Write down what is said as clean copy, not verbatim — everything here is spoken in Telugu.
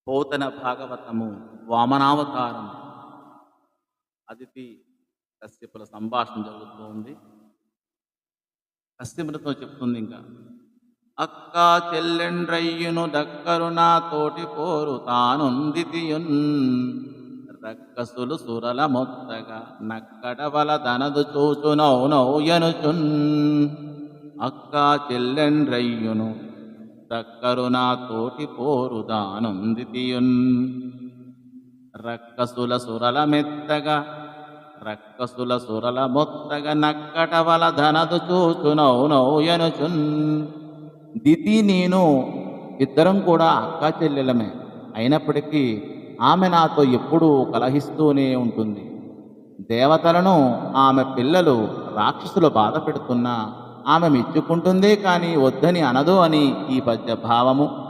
పోతన భాగవతము వామనావతారం అదితి కశ్యపుల సంభాషణ జరుగుతూ ఉంది. కశ్యపులతో చెప్తుంది ఇంకా, అక్క చెల్లెండ్రయ్యును దక్కరు నా తోటి పోరు తానుందితియున్ రక్కసులు సురల మొత్తగా నక్కడవల దనదు చూచునౌనౌయనుచున్. అక్క చెల్లెండ్రయ్యును దక్కరు నా తోటి పోరు దానుందితియున్ రక్కసుల సురల మెత్తగా రక్కసుల సురల మొత్తగా నక్కటవల ధనదు చూచునౌనౌయనుచున్. దితి నేను ఇద్దరం కూడా అక్కా చెల్లెలమే. అయినప్పటికీ ఆమె నాతో ఎప్పుడూ కలహిస్తూనే ఉంటుంది. దేవతలను ఆమె పిల్లలు రాక్షసులు బాధ పెడుతున్నా ఆమె మెచ్చుకుంటుందే కానీ వద్దని అనదు అని ఈ పద్య భావము.